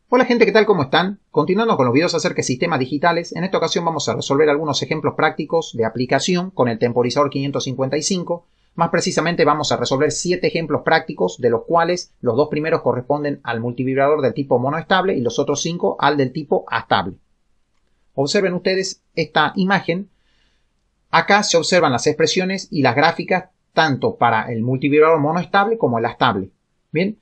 Hola gente, ¿qué tal? ¿Cómo están? Continuando con los videos acerca de sistemas digitales, en esta ocasión vamos a resolver algunos ejemplos prácticos de aplicación con el temporizador 555. Más precisamente vamos a resolver 7 ejemplos prácticos, de los cuales los 2 primeros corresponden al multivibrador del tipo monoestable y los otros 5 al del tipo astable. Observen ustedes esta imagen. Acá se observan las expresiones y las gráficas tanto para el multivibrador monoestable como el astable. Bien.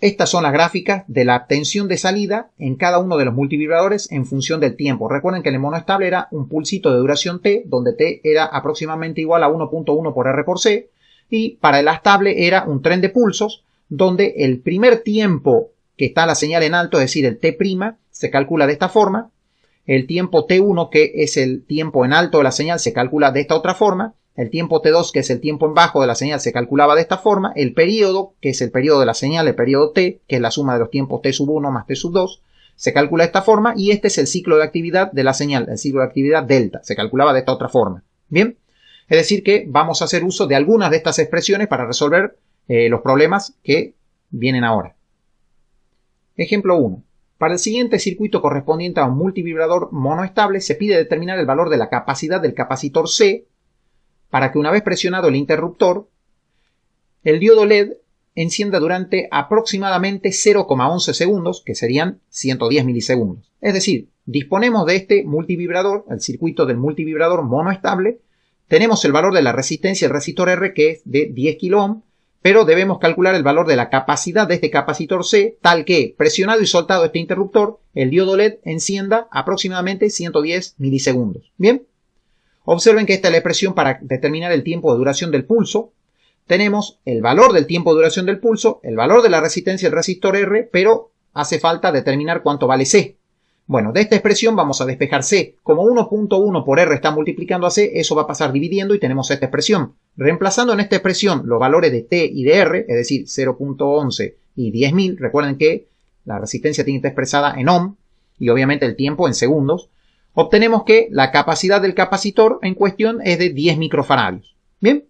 Estas son las gráficas de la tensión de salida en cada uno de los multivibradores en función del tiempo. Recuerden que en el monoestable era un pulsito de duración T, donde T era aproximadamente igual a 1.1 por R por C, y para el astable era un tren de pulsos, donde el primer tiempo que está la señal en alto, es decir, el T', se calcula de esta forma, el tiempo T1, que es el tiempo en alto de la señal, se calcula de esta otra forma, el tiempo T2, que es el tiempo en bajo de la señal, se calculaba de esta forma. El periodo, que es el periodo de la señal, el periodo T, que es la suma de los tiempos T1 más T2, se calcula de esta forma. Y este es el ciclo de actividad de la señal, el ciclo de actividad delta. Se calculaba de esta otra forma. Bien, es decir que vamos a hacer uso de algunas de estas expresiones para resolver los problemas que vienen ahora. Ejemplo 1. Para el siguiente circuito correspondiente a un multivibrador monoestable, se pide determinar el valor de la capacidad del capacitor C para que una vez presionado el interruptor, el diodo LED encienda durante aproximadamente 0,11 segundos, que serían 110 milisegundos. Es decir, disponemos de este multivibrador, el circuito del multivibrador monoestable, tenemos el valor de la resistencia, el resistor R, que es de 10 kΩ, pero debemos calcular el valor de la capacidad de este capacitor C, tal que, presionado y soltado este interruptor, el diodo LED encienda aproximadamente 110 milisegundos. ¿Bien? Observen que esta es la expresión para determinar el tiempo de duración del pulso. Tenemos el valor del tiempo de duración del pulso, el valor de la resistencia del resistor R, pero hace falta determinar cuánto vale C. Bueno, de esta expresión vamos a despejar C. Como 1.1 por R está multiplicando a C, eso va a pasar dividiendo y tenemos esta expresión. Reemplazando en esta expresión los valores de T y de R, es decir, 0.11 y 10.000, recuerden que la resistencia tiene que estar expresada en ohm y obviamente el tiempo en segundos, obtenemos que la capacidad del capacitor en cuestión es de 10 microfaradios. Bien,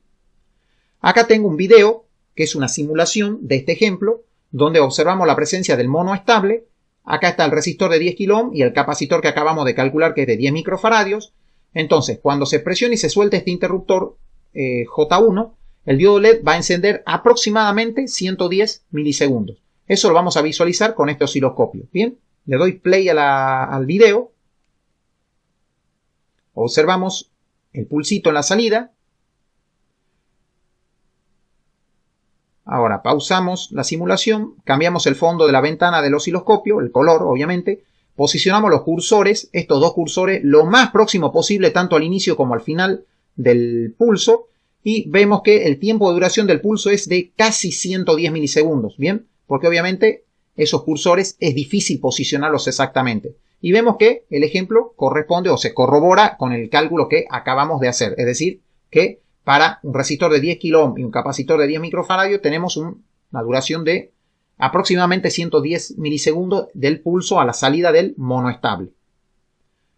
acá tengo un video que es una simulación de este ejemplo donde observamos la presencia del monoestable. Acá está el resistor de 10 kΩ y el capacitor que acabamos de calcular, que es de 10 microfaradios. Entonces, cuando se presiona y se suelta este interruptor J1, el diodo LED va a encender aproximadamente 110 milisegundos. Eso lo vamos a visualizar con este osciloscopio. Bien, le doy play al video. Observamos el pulsito en la salida. Ahora pausamos la simulación, cambiamos el fondo de la ventana del osciloscopio, el color obviamente, posicionamos los cursores, estos dos cursores, lo más próximo posible tanto al inicio como al final del pulso, y vemos que el tiempo de duración del pulso es de casi 110 milisegundos, ¿bien? Porque obviamente esos cursores es difícil posicionarlos exactamente. Y vemos que el ejemplo corresponde o se corrobora con el cálculo que acabamos de hacer. Es decir, que para un resistor de 10 kΩ y un capacitor de 10 microfaradios tenemos una duración de aproximadamente 110 milisegundos del pulso a la salida del monoestable.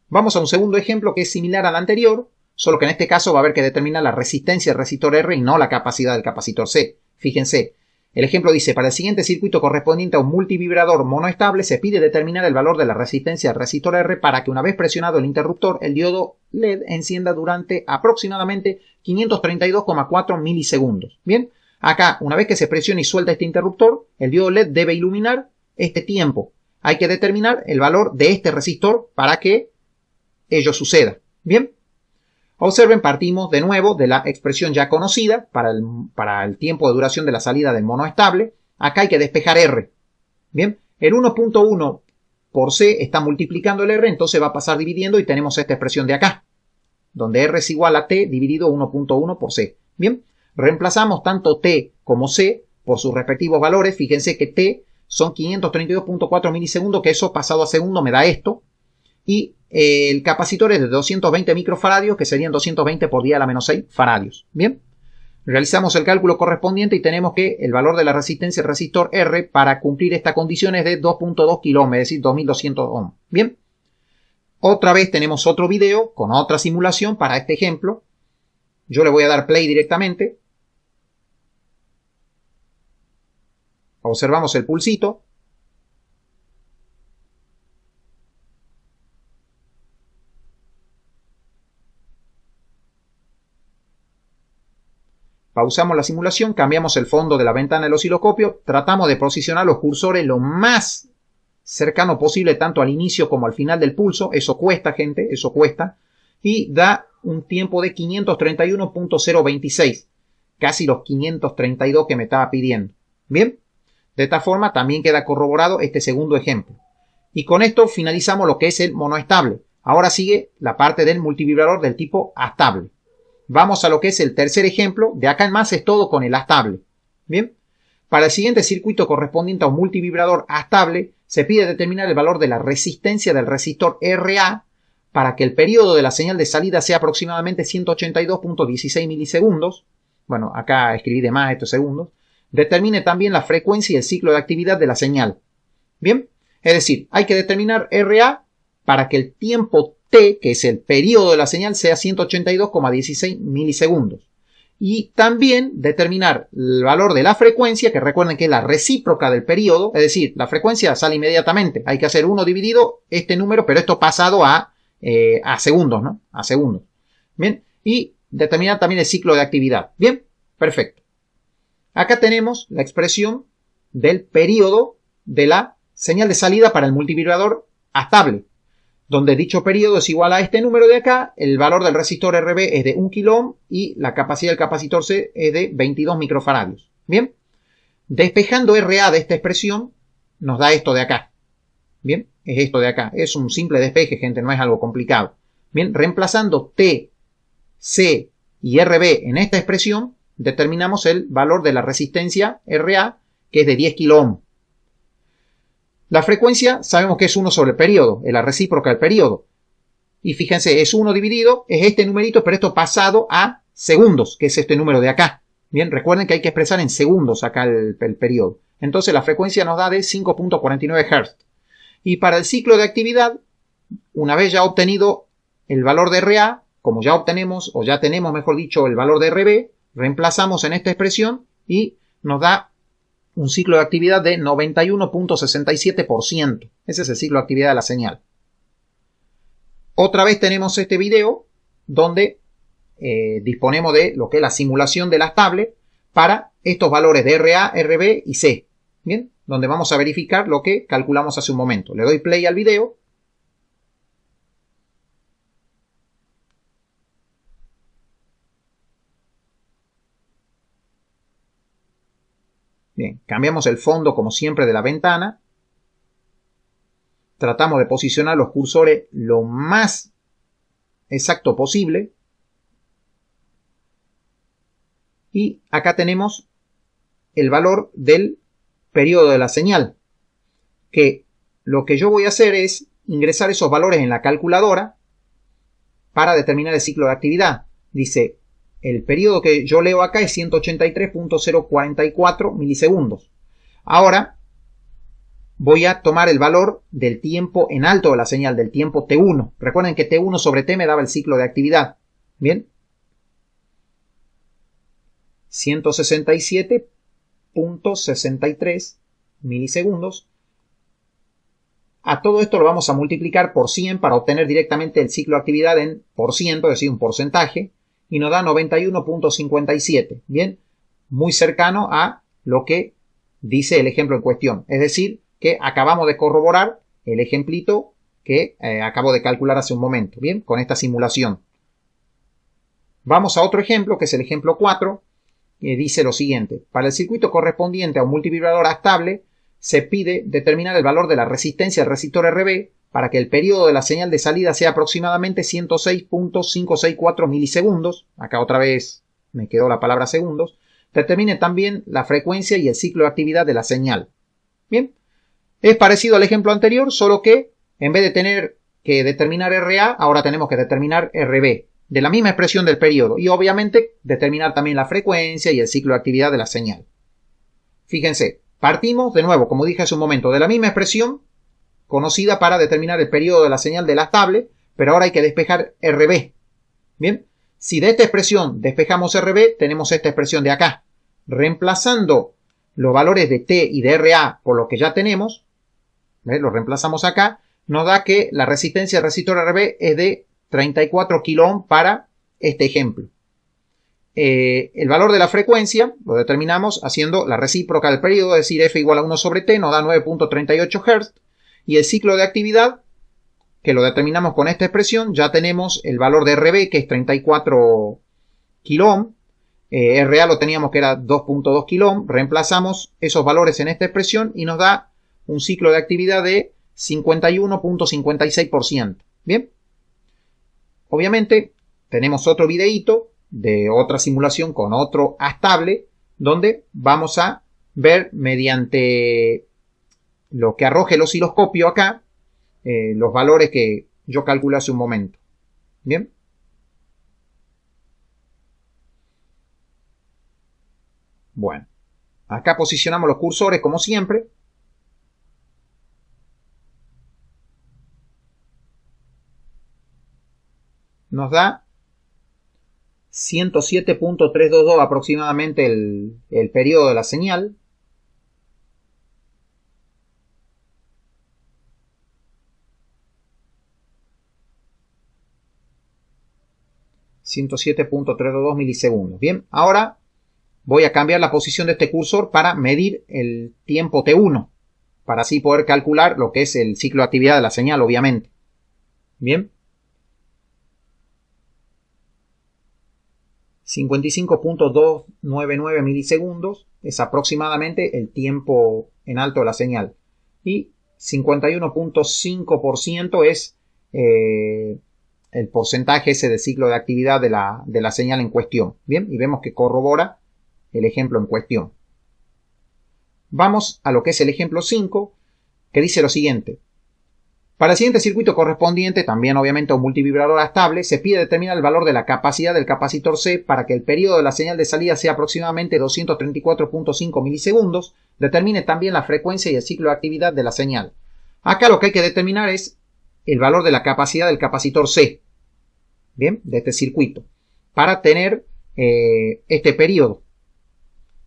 Vamos a un segundo ejemplo que es similar al anterior, solo que en este caso va a haber que determinar la resistencia del resistor R y no la capacidad del capacitor C. Fíjense. El ejemplo dice, para el siguiente circuito correspondiente a un multivibrador monoestable se pide determinar el valor de la resistencia del resistor R para que una vez presionado el interruptor, el diodo LED encienda durante aproximadamente 532,4 milisegundos. Bien, acá una vez que se presiona y suelta este interruptor, el diodo LED debe iluminar este tiempo. Hay que determinar el valor de este resistor para que ello suceda. Bien. Observen, partimos de nuevo de la expresión ya conocida para el tiempo de duración de la salida del monoestable. Acá hay que despejar R. Bien, el 1.1 por C está multiplicando el R, entonces va a pasar dividiendo y tenemos esta expresión de acá, donde R es igual a T dividido 1.1 por C. Bien, reemplazamos tanto T como C por sus respectivos valores. Fíjense que T son 532.4 milisegundos, que eso pasado a segundo me da esto. Y el capacitor es de 220 microfaradios, que serían 220 por 10 a la menos 6 faradios. Bien, realizamos el cálculo correspondiente y tenemos que el valor de la resistencia del resistor R para cumplir esta condición es de 2.2 kΩ, es decir, 2200 ohm. Bien, otra vez tenemos otro video con otra simulación para este ejemplo. Yo le voy a dar play directamente. Observamos el pulsito. pausamos la simulación, cambiamos el fondo de la ventana del osciloscopio, tratamos de posicionar los cursores lo más cercano posible tanto al inicio como al final del pulso. Eso cuesta, gente, eso cuesta. Y da un tiempo de 531.026, casi los 532 que me estaba pidiendo. Bien, de esta forma también queda corroborado este segundo ejemplo. Y con esto finalizamos lo que es el monoestable. Ahora sigue la parte del multivibrador del tipo astable. Vamos a lo que es el tercer ejemplo. De acá en más es todo con el astable. Bien, para el siguiente circuito correspondiente a un multivibrador astable, se pide determinar el valor de la resistencia del resistor RA para que el periodo de la señal de salida sea aproximadamente 182.16 milisegundos. Bueno, acá escribí de más estos segundos. Determine también la frecuencia y el ciclo de actividad de la señal. Bien, es decir, hay que determinar RA para que el tiempo T, que es el periodo de la señal, sea 182,16 milisegundos. Y también determinar el valor de la frecuencia, que recuerden que es la recíproca del periodo, es decir, la frecuencia sale inmediatamente. Hay que hacer 1 dividido este número, pero esto pasado a segundos, ¿no? A segundos. Bien, y determinar también el ciclo de actividad. Bien, perfecto. Acá tenemos la expresión del periodo de la señal de salida para el multivibrador astable, donde dicho periodo es igual a este número de acá, el valor del resistor RB es de 1 kilo y la capacidad del capacitor C es de 22 microfaradios. Bien, despejando RA de esta expresión nos da esto de acá. Bien, es esto de acá, es un simple despeje, gente, no es algo complicado. Bien, reemplazando T, C y RB en esta expresión, determinamos el valor de la resistencia RA, que es de 10 kilo ohm. La frecuencia sabemos que es 1 sobre el periodo, es la recíproca del periodo. Y fíjense, es 1 dividido, es este numerito, pero esto pasado a segundos, que es este número de acá. Bien, recuerden que hay que expresar en segundos acá el periodo. Entonces la frecuencia nos da de 5.49 Hz. Y para el ciclo de actividad, una vez ya obtenido el valor de RA, como ya obtenemos, o ya tenemos mejor dicho, el valor de RB, reemplazamos en esta expresión y nos da un ciclo de actividad de 91.67%. Ese es el ciclo de actividad de la señal. Otra vez tenemos este video donde disponemos de lo que es la simulación de la estable para estos valores de RA, RB y C. Bien, donde vamos a verificar lo que calculamos hace un momento. Le doy play al video. Bien, cambiamos el fondo como siempre de la ventana. Tratamos de posicionar los cursores lo más exacto posible. Y acá tenemos el valor del periodo de la señal. Que lo que yo voy a hacer es ingresar esos valores en la calculadora para determinar el ciclo de actividad. Dice, el periodo que yo leo acá es 183.044 milisegundos. Ahora voy a tomar el valor del tiempo en alto de la señal, del tiempo T1. Recuerden que T1 sobre T me daba el ciclo de actividad. Bien. 167.63 milisegundos. A todo esto lo vamos a multiplicar por 100 para obtener directamente el ciclo de actividad en por ciento, es decir, un porcentaje. Y nos da 91.57. Bien, muy cercano a lo que dice el ejemplo en cuestión. Es decir, que acabamos de corroborar el ejemplito que acabo de calcular hace un momento. Bien, con esta simulación. Vamos a otro ejemplo, que es el ejemplo 4, que dice lo siguiente. Para el circuito correspondiente a un multivibrador estable, se pide determinar el valor de la resistencia del resistor RB para que el periodo de la señal de salida sea aproximadamente 106.564 milisegundos. Acá otra vez me quedó la palabra segundos. Determine también la frecuencia y el ciclo de actividad de la señal. Bien, es parecido al ejemplo anterior, solo que en vez de tener que determinar RA, ahora tenemos que determinar RB, de la misma expresión del periodo, y obviamente determinar también la frecuencia y el ciclo de actividad de la señal. Fíjense, partimos de nuevo, como dije hace un momento, de la misma expresión conocida para determinar el periodo de la señal de la estable, pero ahora hay que despejar RB. Bien, si de esta expresión despejamos RB, tenemos esta expresión de acá. Reemplazando los valores de T y de RA por lo que ya tenemos, lo reemplazamos acá, nos da que la resistencia del resistor RB es de 34 kilo ohm para este ejemplo. el valor de la frecuencia lo determinamos haciendo la recíproca del periodo, es decir, f igual a 1 sobre t nos da 9.38 Hz. Y el ciclo de actividad, que lo determinamos con esta expresión, ya tenemos el valor de RB, que es 34 kΩ. RA lo teníamos que era 2.2 kΩ. Reemplazamos esos valores en esta expresión y nos da un ciclo de actividad de 51.56%. Bien. Obviamente tenemos otro videíto de otra simulación con otro astable, donde vamos a ver mediante lo que arroje el osciloscopio acá, los valores que yo calculé hace un momento. Bien. Bueno, acá posicionamos los cursores como siempre. Nos da 107.322 aproximadamente el periodo de la señal. ...107.322 milisegundos. Bien, ahora voy a cambiar la posición de este cursor para medir el tiempo T1, para así poder calcular lo que es el ciclo de actividad de la señal, obviamente. Bien. 55.299 milisegundos es aproximadamente el tiempo en alto de la señal. Y 51.5% es el porcentaje ese de ciclo de actividad de la señal en cuestión. Bien, y vemos que corrobora el ejemplo en cuestión. Vamos a lo que es el ejemplo 5, que dice lo siguiente. Para el siguiente circuito correspondiente, también obviamente a un multivibrador estable, se pide determinar el valor de la capacidad del capacitor C para que el periodo de la señal de salida sea aproximadamente 234.5 milisegundos. Determine también la frecuencia y el ciclo de actividad de la señal. Acá lo que hay que determinar es el valor de la capacidad del capacitor C, bien, de este circuito, para tener este periodo.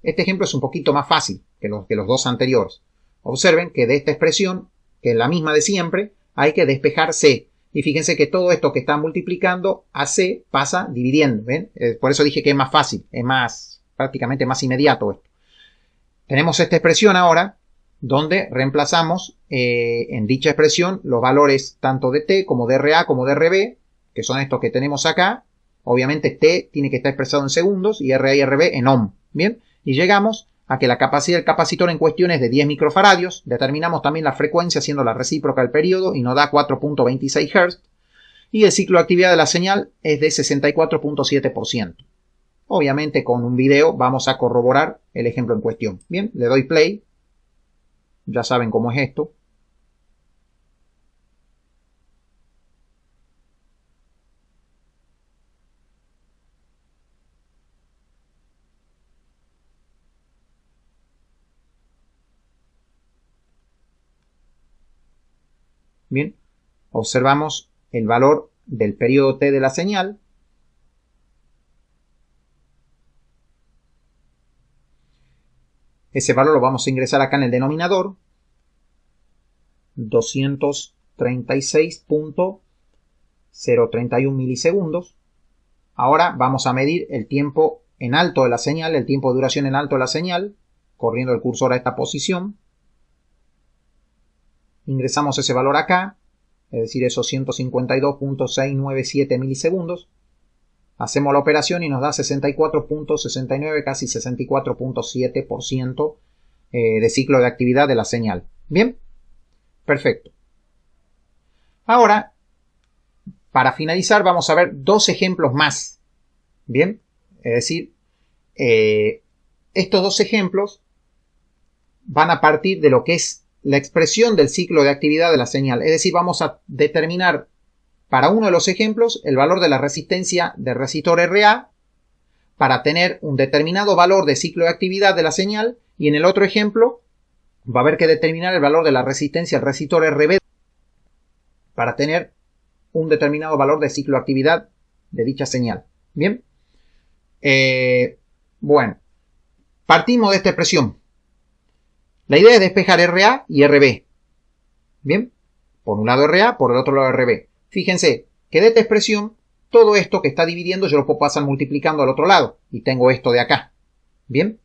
Este ejemplo es un poquito más fácil que los dos anteriores. Observen que de esta expresión, que es la misma de siempre, hay que despejar C. Y fíjense que todo esto que está multiplicando a C pasa dividiendo. ¿Ven? Por eso dije que es más fácil, es prácticamente más inmediato esto. Tenemos esta expresión ahora, donde reemplazamos en dicha expresión los valores tanto de T como de RA como de RB, que son estos que tenemos acá. Obviamente T tiene que estar expresado en segundos y RA y RB en ohm. Bien, y llegamos a que la capacidad del capacitor en cuestión es de 10 microfaradios. Determinamos también la frecuencia haciendo la recíproca del periodo y nos da 4.26 Hz. Y el ciclo de actividad de la señal es de 64.7%. Obviamente con un video vamos a corroborar el ejemplo en cuestión. Bien, le doy play. Ya saben cómo es esto. Bien, observamos el valor del periodo T de la señal. Ese valor lo vamos a ingresar acá en el denominador. 236.031 milisegundos. Ahora vamos a medir el tiempo en alto de la señal, el tiempo de duración en alto de la señal, corriendo el cursor a esta posición. Ingresamos ese valor acá, es decir, esos 152.697 milisegundos. Hacemos la operación y nos da 64.69, casi 64.7% de ciclo de actividad de la señal. Bien, perfecto. Ahora, para finalizar, vamos a ver dos ejemplos más. Bien, es decir, estos dos ejemplos van a partir de lo que es la expresión del ciclo de actividad de la señal. Es decir, vamos a determinar para uno de los ejemplos el valor de la resistencia del resistor RA para tener un determinado valor de ciclo de actividad de la señal, y en el otro ejemplo va a haber que determinar el valor de la resistencia del resistor RB para tener un determinado valor de ciclo de actividad de dicha señal. Bien, bueno, partimos de esta expresión. La idea es despejar RA y RB. Bien, por un lado RA, por el otro lado RB. Fíjense que de esta expresión todo esto que está dividiendo yo lo puedo pasar multiplicando al otro lado. Y tengo esto de acá. Bien.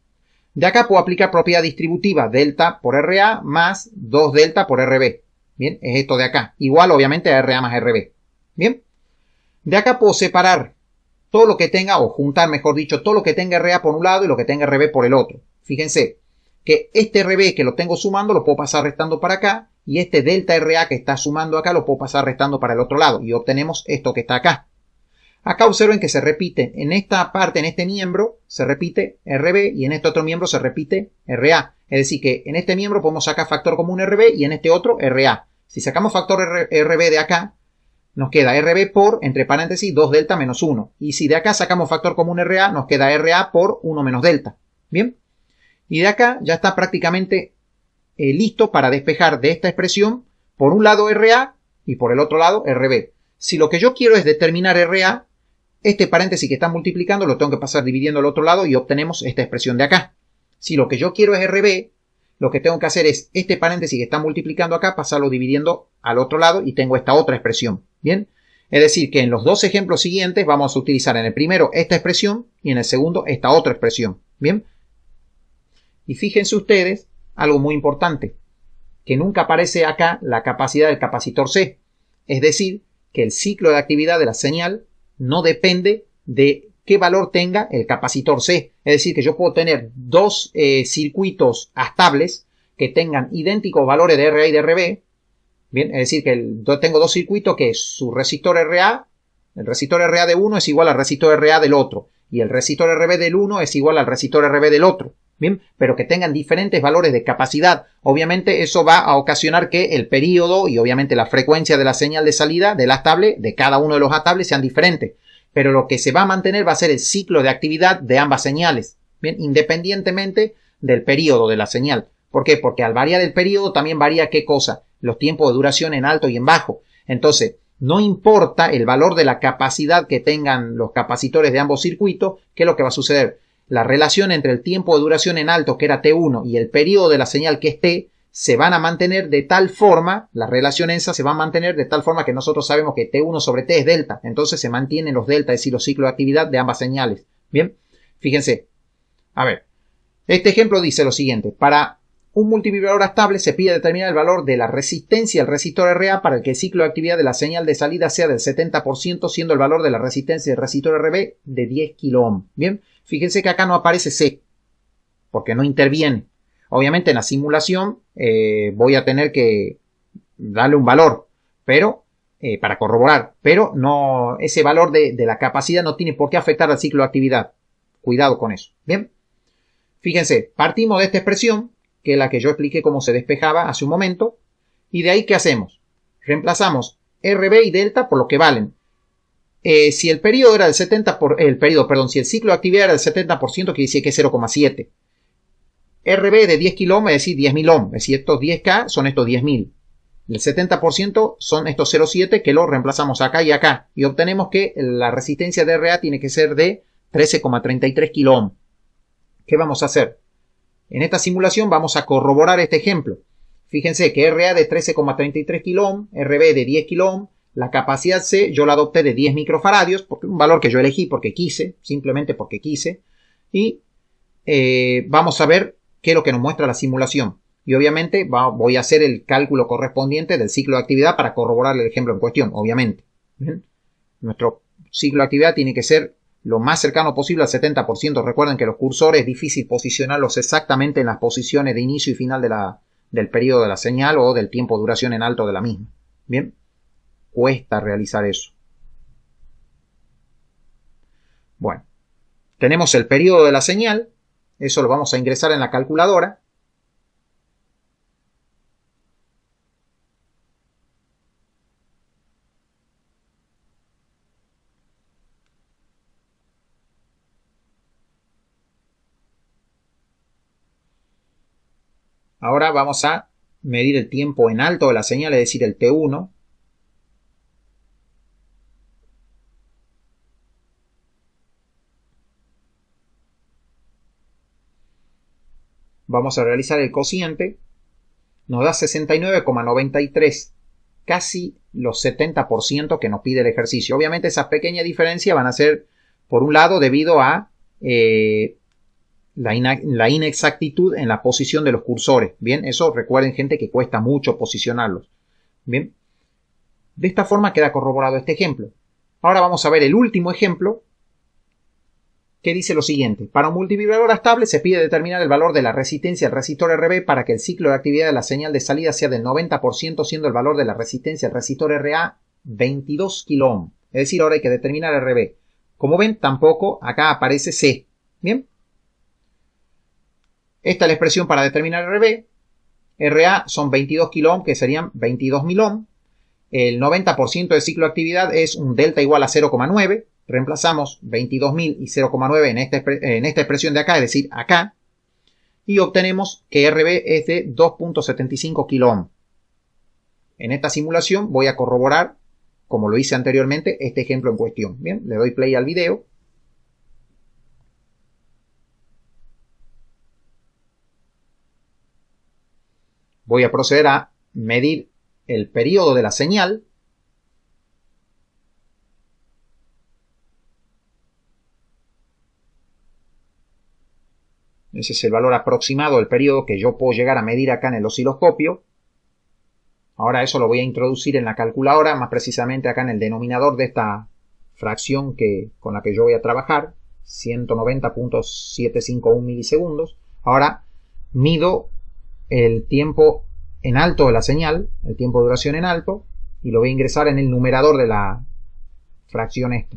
De acá puedo aplicar propiedad distributiva delta por RA más 2 delta por RB. Bien, es esto de acá. Igual obviamente a RA más RB. Bien. De acá puedo separar todo lo que tenga, o juntar mejor dicho, todo lo que tenga RA por un lado y lo que tenga RB por el otro. Fíjense que este RB que lo tengo sumando lo puedo pasar restando para acá. Y este delta RA que está sumando acá lo puedo pasar restando para el otro lado. Y obtenemos esto que está acá. Acá observen que se repite en esta parte, en este miembro, se repite RB y en este otro miembro se repite RA. Es decir, que en este miembro podemos sacar factor común RB y en este otro RA. Si sacamos factor RB de acá, nos queda RB por, entre paréntesis, 2 delta menos 1. Y si de acá sacamos factor común RA, nos queda RA por 1 menos delta. ¿Bien? Y de acá ya está prácticamente listo para despejar de esta expresión, por un lado RA y por el otro lado RB. Si lo que yo quiero es determinar RA, este paréntesis que está multiplicando lo tengo que pasar dividiendo al otro lado y obtenemos esta expresión de acá. Si lo que yo quiero es RB, lo que tengo que hacer es este paréntesis que está multiplicando acá, pasarlo dividiendo al otro lado y tengo esta otra expresión. ¿Bien? Es decir, que en los dos ejemplos siguientes vamos a utilizar en el primero esta expresión y en el segundo esta otra expresión. ¿Bien? Y fíjense ustedes algo muy importante, que nunca aparece acá la capacidad del capacitor C. Es decir, que el ciclo de actividad de la señal no depende de qué valor tenga el capacitor C. Es decir, que yo puedo tener dos circuitos estables que tengan idénticos valores de RA y de RB. Bien, es decir, que tengo dos circuitos que su resistor RA, el resistor RA de uno es igual al resistor RA del otro. Y el resistor RB del uno es igual al resistor RB del otro. Bien, pero que tengan diferentes valores de capacidad. Obviamente eso va a ocasionar que el período y obviamente la frecuencia de la señal de salida del estable, de cada uno de los estables, sean diferentes. Pero lo que se va a mantener va a ser el ciclo de actividad de ambas señales. Bien, independientemente del período de la señal. ¿Por qué? Porque al variar el período también varía ¿qué cosa? Los tiempos de duración en alto y en bajo. Entonces, no importa el valor de la capacidad que tengan los capacitores de ambos circuitos, ¿qué es lo que va a suceder? La relación entre el tiempo de duración en alto, que era T1, y el periodo de la señal, que es T, se van a mantener de tal forma, la relación esa se va a mantener de tal forma que nosotros sabemos que T1 sobre T es delta. Entonces se mantienen los delta, es decir, los ciclos de actividad de ambas señales. Bien, fíjense. A ver, este ejemplo dice lo siguiente. Para un multivibrador estable se pide determinar el valor de la resistencia del resistor RA para que el ciclo de actividad de la señal de salida sea del 70%, siendo el valor de la resistencia del resistor RB de 10 kΩ. Bien, fíjense que acá no aparece C, porque no interviene. Obviamente en la simulación voy a tener que darle un valor, pero para corroborar, pero no, ese valor de la capacidad no tiene por qué afectar al ciclo de actividad. Cuidado con eso. Bien, fíjense, partimos de esta expresión, que es la que yo expliqué cómo se despejaba hace un momento, y de ahí ¿qué hacemos? Reemplazamos RB y delta por lo que valen. Si el periodo era del 70%, si el ciclo de actividad era del 70%, quiere decir que es 0,7. RB de 10 kΩ, es decir, 10.000 ohm. Es decir, estos 10K son estos 10.000. El 70% son estos 0,7 que lo reemplazamos acá y acá. Y obtenemos que la resistencia de RA tiene que ser de 13,33 kΩ. ¿Qué vamos a hacer? En esta simulación vamos a corroborar este ejemplo. Fíjense que RA de 13,33 kΩ, RB de 10 kΩ, la capacidad C yo la adopté de 10 microfaradios, porque un valor que yo elegí porque quise, simplemente porque quise. Y vamos a ver qué es lo que nos muestra la simulación. Y obviamente voy a hacer el cálculo correspondiente del ciclo de actividad para corroborar el ejemplo en cuestión, obviamente. ¿Bien? Nuestro ciclo de actividad tiene que ser lo más cercano posible al 70%. Recuerden que los cursores es difícil posicionarlos exactamente en las posiciones de inicio y final del periodo de la señal o del tiempo de duración en alto de la misma. Bien, cuesta realizar eso. Bueno, tenemos el periodo de la señal. Eso lo vamos a ingresar en la calculadora. Ahora vamos a medir el tiempo en alto de la señal, es decir, el T1. Vamos a realizar el cociente. Nos da 69,93 casi los 70% que nos pide el ejercicio. Obviamente esas pequeñas diferencias van a ser, por un lado, debido a la inexactitud en la posición de los cursores. Bien, eso recuerden, gente, que cuesta mucho posicionarlos. Bien, de esta forma queda corroborado este ejemplo. Ahora vamos a ver el último ejemplo, que dice lo siguiente. Para un multivibrador estable se pide determinar el valor de la resistencia del resistor RB para que el ciclo de actividad de la señal de salida sea del 90%, siendo el valor de la resistencia del resistor RA 22 kΩ. Es decir, ahora hay que determinar RB. Como ven, tampoco acá aparece C. Bien. Esta es la expresión para determinar RB. RA son 22 kΩ, que serían 22.000 ohm. El 90% de ciclo de actividad es un delta igual a 0,9. Reemplazamos 22.000 y 0,9 en esta expresión de acá, es decir, acá. Y obtenemos que RB es de 2.75 kΩ. En esta simulación voy a corroborar, como lo hice anteriormente, este ejemplo en cuestión. Bien, le doy play al video. Voy a proceder a medir el periodo de la señal. Ese es el valor aproximado del periodo que yo puedo llegar a medir acá en el osciloscopio. Ahora eso lo voy a introducir en la calculadora, más precisamente acá en el denominador de esta fracción con la que yo voy a trabajar, 190.751 milisegundos. Ahora mido el tiempo en alto de la señal, el tiempo de duración en alto, y lo voy a ingresar en el numerador de la fracción esta.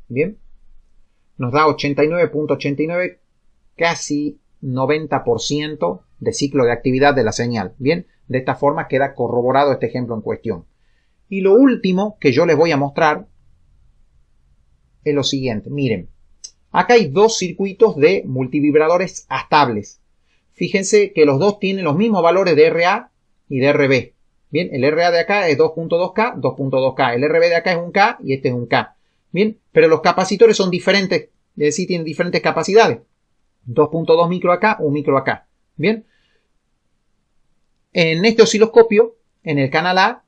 Bien. Nos da 89.89, casi 90% de ciclo de actividad de la señal. Bien, de esta forma queda corroborado este ejemplo en cuestión. Y lo último que yo les voy a mostrar es lo siguiente. Miren, acá hay dos circuitos de multivibradores estables. Fíjense que los dos tienen los mismos valores de RA y de RB. Bien, el RA de acá es 2.2K, 2.2K. El RB de acá es 1K y este es 1K. Bien, pero los capacitores son diferentes, es decir, tienen diferentes capacidades. 2.2 micro acá, 1 micro acá. Bien, en este osciloscopio, en el canal A,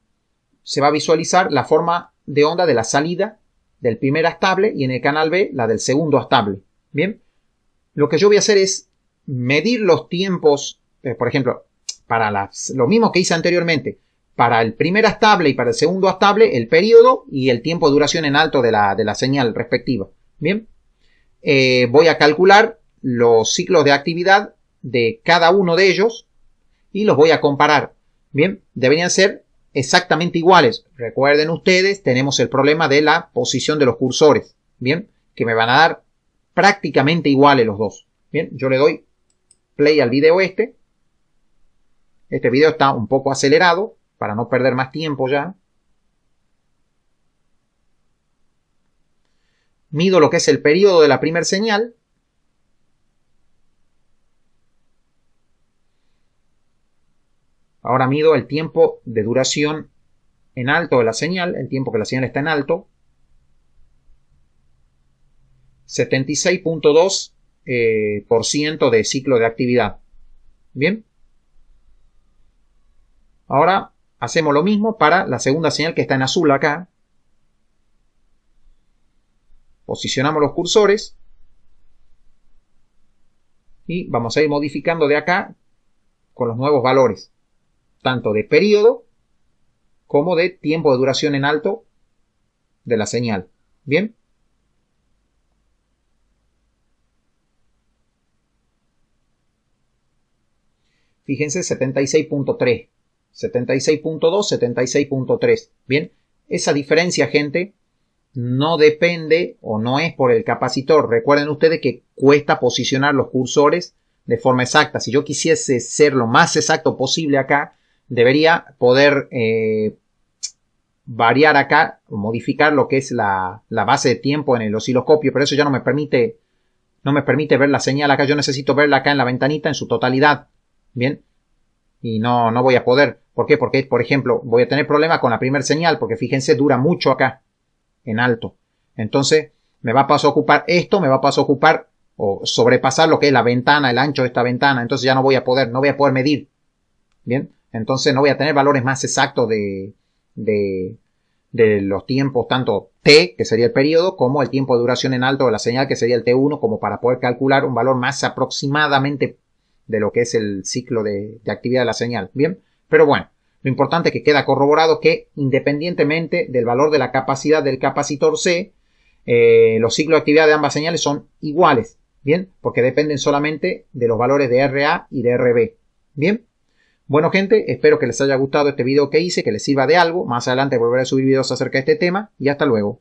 se va a visualizar la forma de onda de la salida del primer estable y en el canal B, la del segundo estable. Bien, lo que yo voy a hacer es medir los tiempos, por ejemplo, para lo mismo que hice anteriormente. Para el primer estable y para el segundo estable, el periodo y el tiempo de duración en alto de la señal respectiva. Bien, voy a calcular los ciclos de actividad de cada uno de ellos y los voy a comparar. Bien, deberían ser exactamente iguales. Recuerden ustedes, tenemos el problema de la posición de los cursores. Bien, que me van a dar prácticamente iguales los dos. Bien, yo le doy play al video este. Este video está un poco acelerado para no perder más tiempo ya. Mido lo que es el periodo de la primera señal. Ahora mido el tiempo de duración en alto de la señal, el tiempo que la señal está en alto. 76.2% de ciclo de actividad. Bien. Ahora hacemos lo mismo para la segunda señal que está en azul acá. Posicionamos los cursores. Y vamos a ir modificando de acá con los nuevos valores. Tanto de periodo como de tiempo de duración en alto de la señal. Bien. Fíjense, 76.3. 76.2, 76.3. Bien, esa diferencia, gente, no depende o no es por el capacitor. Recuerden ustedes que cuesta posicionar los cursores de forma exacta. Si yo quisiese ser lo más exacto posible acá, debería poder variar acá, modificar lo que es la base de tiempo en el osciloscopio, pero eso ya no me permite ver la señal acá. Yo necesito verla acá en la ventanita en su totalidad. Bien. Y no voy a poder. ¿Por qué? Porque, por ejemplo, voy a tener problema con la primera señal, porque fíjense, dura mucho acá, en alto. Entonces, me va a pasar a ocupar esto, me va a pasar a ocupar o sobrepasar lo que es la ventana, el ancho de esta ventana. Entonces ya no voy a poder medir. Bien. Entonces no voy a tener valores más exactos de los tiempos, tanto T, que sería el periodo, como el tiempo de duración en alto de la señal, que sería el T1, como para poder calcular un valor más aproximadamente de lo que es el ciclo de actividad de la señal. Bien, pero bueno, lo importante es que queda corroborado que independientemente del valor de la capacidad del capacitor C, los ciclos de actividad de ambas señales son iguales, bien, porque dependen solamente de los valores de RA y de RB. Bien. Bueno, gente, espero que les haya gustado este video que hice, que les sirva de algo. Más adelante volveré a subir videos acerca de este tema y hasta luego.